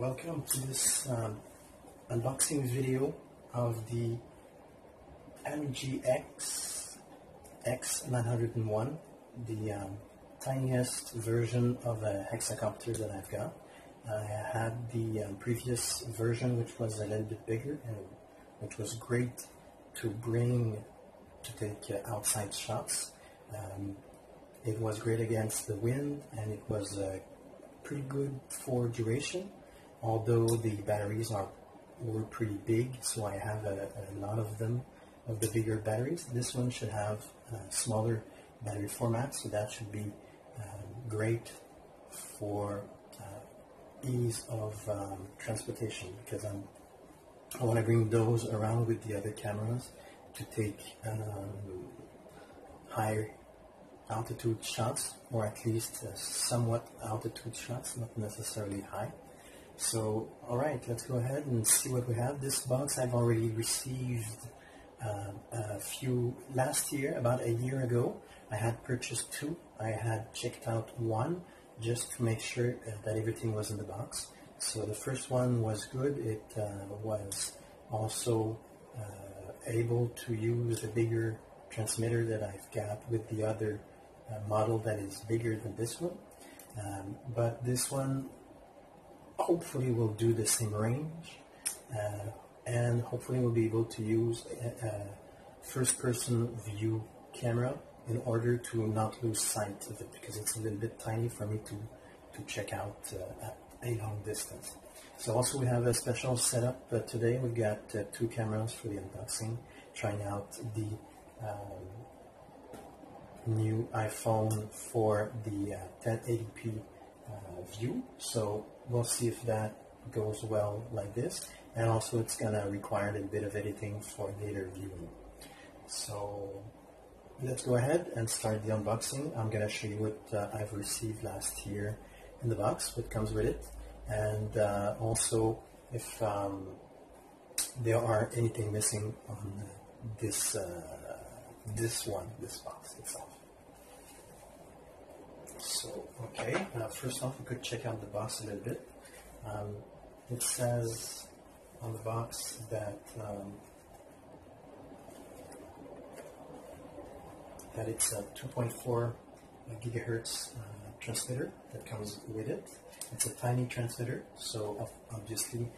welcome to this unboxing video of the MGX X901, the tiniest version of a hexacopter that I've got. I had the previous version, which was a little bit bigger and which was great to take outside shots. It was great against the wind, and it was pretty good for duration, although the batteries were pretty big, so I have a lot of them, of the bigger batteries. This one should have a smaller battery format, so that should be great for ease of transportation, because I want to bring those around with the other cameras to take high altitude shots, or at least somewhat altitude shots, not necessarily high. So, alright, let's go ahead and see what we have. This box I've already received a few last year, about a year ago. I had purchased two. I had checked out one just to make sure that everything was in the box. So the first one was good. It was also able to use a bigger transmitter that I've got with the other model that is bigger than this one, but this one hopefully will do the same range, and hopefully we'll be able to use a first-person view camera in order to not lose sight of it, because it's a little bit tiny for me to check out at a long distance. So also we have a special setup today. We've got two cameras for the unboxing, trying out the new iPhone for the 1080p view, so we'll see if that goes well like this, and also it's gonna require a bit of editing for later viewing. So let's go ahead and start the unboxing. I'm gonna show you what I've received last year in the box, what comes with it, and also if there are anything missing on this box itself. So, okay, first off, we could check out the box a little bit. It says on the box that it's a 2.4 gigahertz transmitter that comes with it. It's a tiny transmitter, so obviously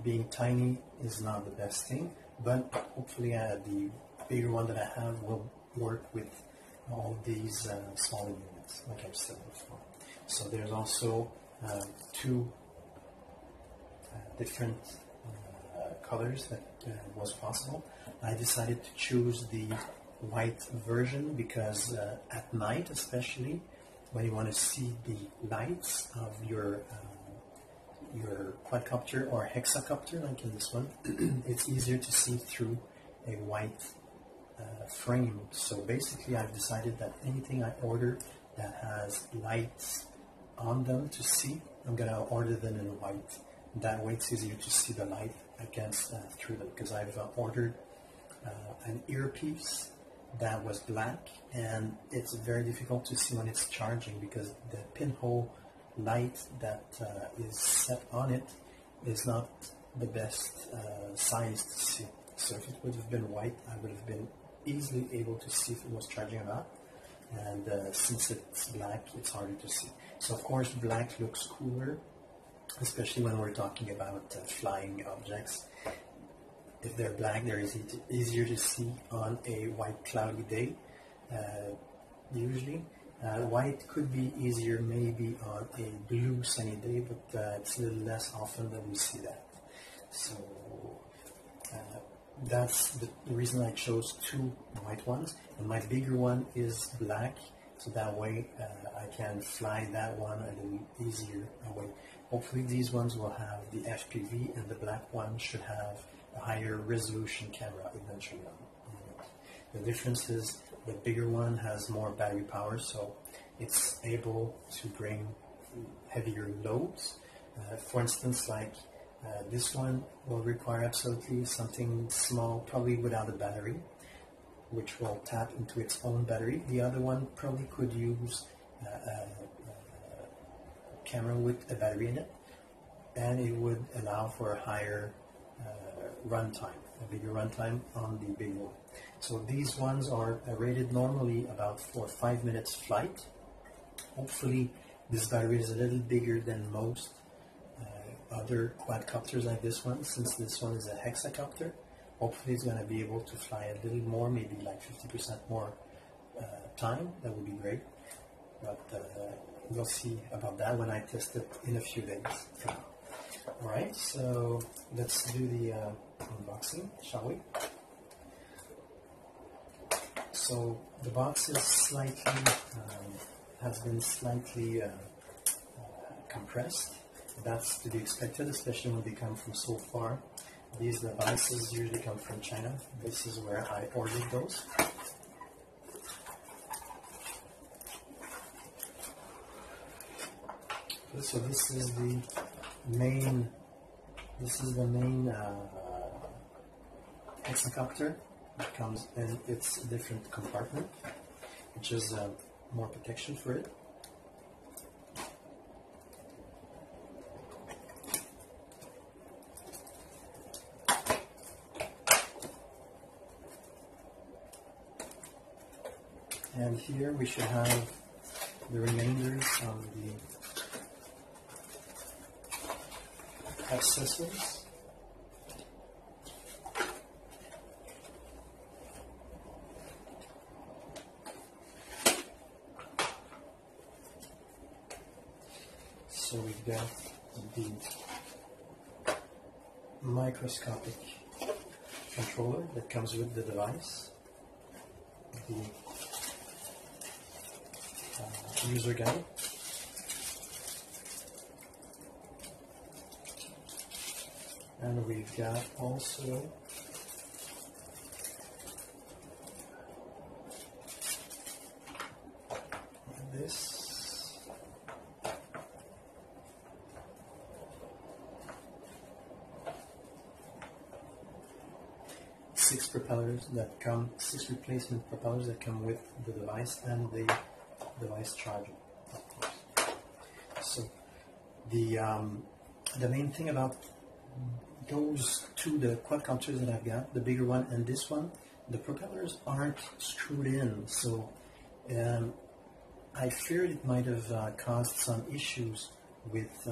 being tiny is not the best thing, but hopefully the bigger one that I have will work with all these smaller units, like I've said before. So there's also two different colors that was possible. I decided to choose the white version because at night, especially when you want to see the lights of your quadcopter or hexacopter, like in this one, it's easier to see through a white frame. So basically I've decided that anything I order that has lights on them to see, I'm gonna order them in white. That way it's easier to see the light against through them, because I've ordered an earpiece that was black, and it's very difficult to see when it's charging because the pinhole light that is set on it is not the best size to see. So if it would have been white, I would have been easily able to see if it was charging or not, and since it's black, it's harder to see. So of course black looks cooler, especially when we're talking about flying objects. If they're black, they're easier to see on a white cloudy day. Usually white could be easier maybe on a blue sunny day, but it's a little less often that we see that. So that's the reason I chose two white ones, and my bigger one is black, so that way I can fly that one a little easier away. Hopefully these ones will have the FPV, and the black one should have a higher resolution camera eventually on it. The difference is the bigger one has more battery power, so it's able to bring heavier loads. For instance, like this one will require absolutely something small, probably without a battery, which will tap into its own battery. The other one probably could use a camera with a battery in it, and it would allow for a higher runtime, a bigger runtime on the big one. So these ones are rated normally about for 5 minutes flight. Hopefully this battery is a little bigger than most other quadcopters like this one, since this one is a hexacopter. Hopefully it's going to be able to fly a little more, maybe like 50% more time. That would be great. But we'll see about that when I test it in a few days from now. Alright, so let's do the unboxing, shall we? So the box is slightly, has been slightly compressed. That's to be expected, especially when they come from so far. These devices usually come from China. This is where I ordered those. So this is the main hexacopter. It comes in its different compartment, which is more protection for it. And here we should have the remainders of the accessories. So we've got the microscopic controller that comes with the device, the user guide, and we've got also this six replacement propellers that come with the device and the device charger, of course. So the main thing about those two, the quadcopters that I've got, the bigger one and this one, the propellers aren't screwed in. So I feared it might have caused some issues with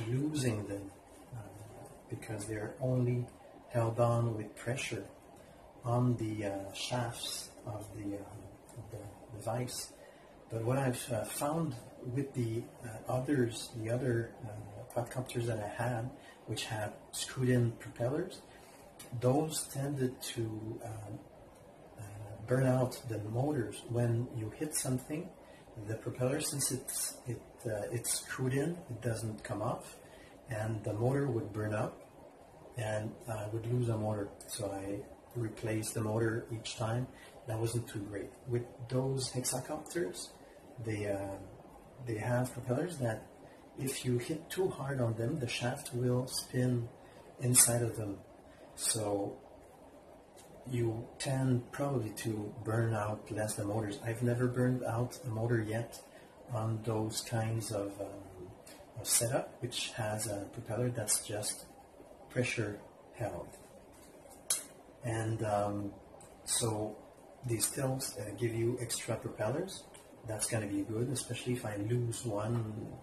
losing them because they're only held on with pressure on the shafts of the device. But what I've found with the other quadcopters that I had, which had screwed-in propellers, those tended to burn out the motors when you hit something. The propeller, since it's screwed in, it doesn't come off, and the motor would burn up, and I would lose a motor. So I replaced the motor each time. That wasn't too great. With those hexacopters, they have propellers that if you hit too hard on them, the shaft will spin inside of them. So you tend probably to burn out less the motors. I've never burned out a motor yet on those kinds of setup, which has a propeller that's just pressure held. And so they still give you extra propellers. That's going to be good, especially if I lose one,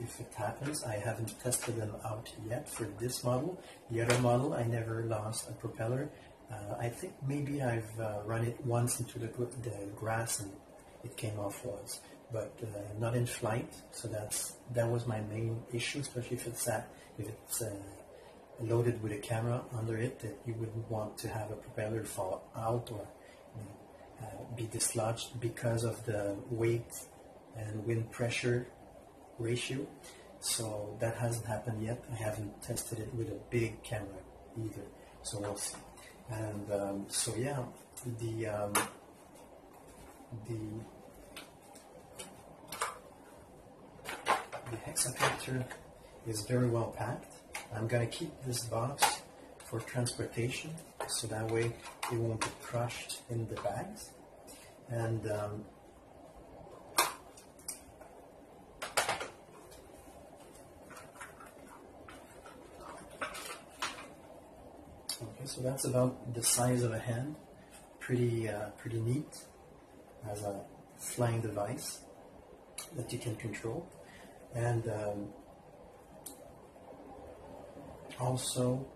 if it happens. I haven't tested them out yet for this model. The other model, I never lost a propeller. I think maybe I've run it once into the grass and it came off once, but not in flight. So that was my main issue, especially if it's loaded with a camera under it, that you wouldn't want to have a propeller fall out or be dislodged because of the weight and wind pressure ratio. So that hasn't happened yet. I haven't tested it with a big camera either, so we'll see. And so yeah, the hexacopter is very well packed. I'm going to keep this box for transportation, so that way it won't be crushed in the bags. And so that's about the size of a hand. Pretty neat as a flying device that you can control. And also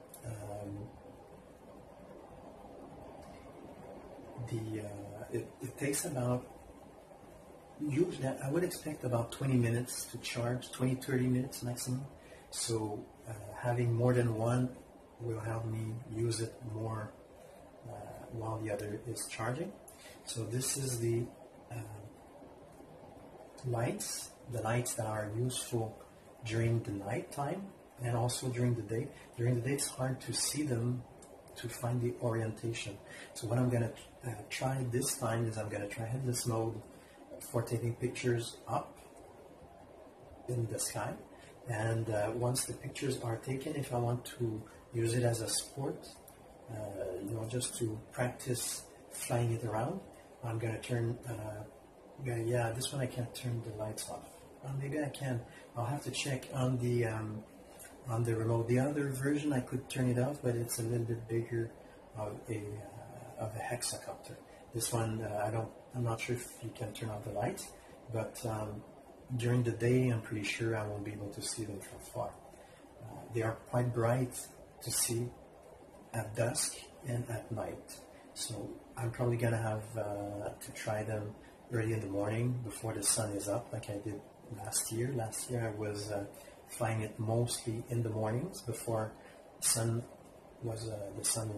it takes about, usually I would expect about 20 minutes to charge, 20-30 minutes maximum. So having more than one will help me use it more while the other is charging. So this is the lights that are useful during the night time and also during the day. During the day it's hard to see them, to find the orientation. So what I'm going to try this time is I'm going to try headless mode for taking pictures up in the sky. And once the pictures are taken, if I want to use it as a sport, just to practice flying it around, I'm going to turn, yeah, this one I can't turn the lights off. Maybe I can. I'll have to check on the remote. The other version I could turn it off, but it's a little bit bigger of a hexacopter. This one, I'm not sure if you can turn off the lights, but during the day, I'm pretty sure I won't be able to see them from far. They are quite bright to see at dusk and at night. So I'm probably going to have to try them early in the morning before the sun is up, like I did last year. Last year I was flying it mostly in the mornings before the sun was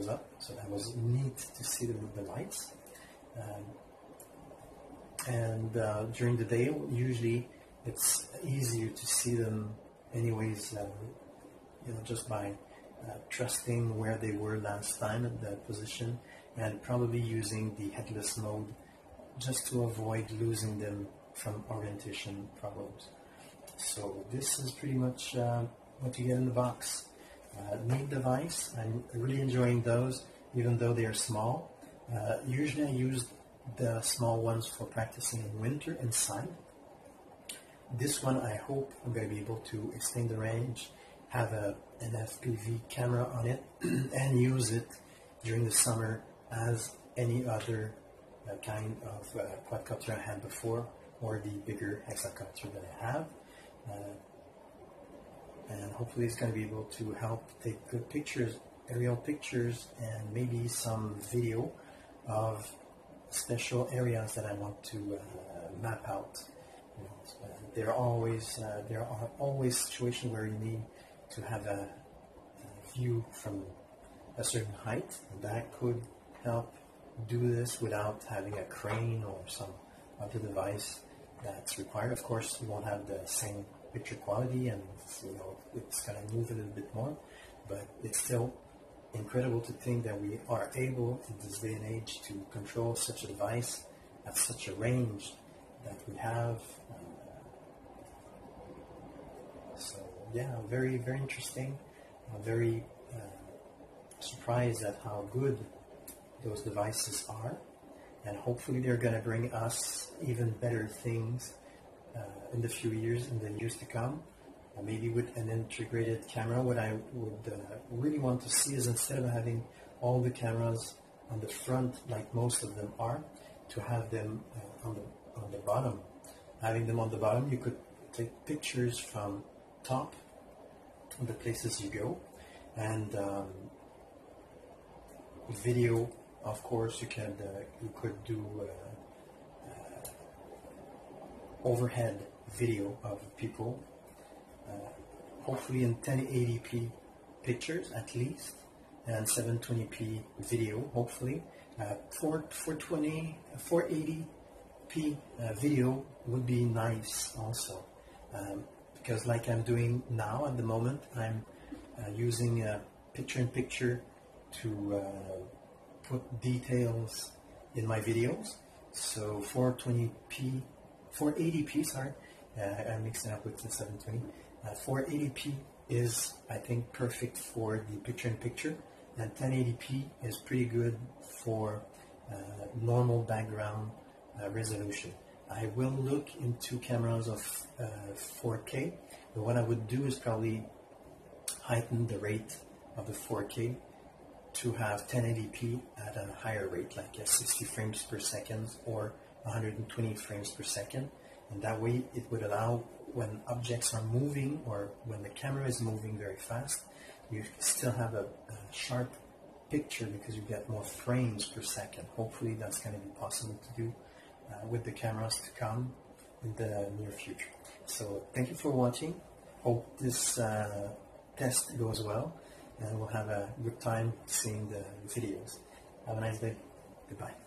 up. So that was neat to see them with the lights. And during the day, usually it's easier to see them anyways, just by trusting where they were last time at that position, and probably using the headless mode just to avoid losing them from orientation problems. So this is pretty much what you get in the box. Neat device. I'm really enjoying those, even though they are small. Usually I use the small ones for practicing in winter inside. This one I hope I'm going to be able to extend the range, have an FPV camera on it, and use it during the summer as any other kind of quadcopter I had before, or the bigger hexacopter that I have. And hopefully it's going to be able to help take good pictures, aerial pictures, and maybe some video of special areas that I want to map out. There are always situations where you need to have a view from a certain height, and that could help do this without having a crane or some other device that's required. Of course, you won't have the same picture quality, and it's going to move a little bit more, but it's still incredible to think that we are able in this day and age to control such a device at such a range that we have. So yeah, very, very interesting. I'm very surprised at how good those devices are, and hopefully they're going to bring us even better things in the years to come. Maybe with an integrated camera. What I would really want to see is, instead of having all the cameras on the front like most of them are, to have them on the bottom. Having them on the bottom, you could take pictures from top of the places you go, and video. Of course, you could do overhead video of people, hopefully in 1080p pictures at least, and 720p video, hopefully. 480p video would be nice also, because like I'm doing now at the moment, I'm using picture-in-picture to put details in my videos. So 480p, sorry, I'm mixing up with the 720. 480p is, I think, perfect for the picture-in-picture, and 1080p is pretty good for normal background resolution. I will look into cameras of 4K, but what I would do is probably heighten the rate of the 4K to have 1080p at a higher rate, like 60 frames per second or 120 frames per second. And that way it would allow, when objects are moving or when the camera is moving very fast, you still have a sharp picture because you get more frames per second. Hopefully that's going to be possible to do with the cameras to come in the near future. So thank you for watching. Hope this test goes well, and we'll have a good time seeing the videos. Have a nice day. Goodbye.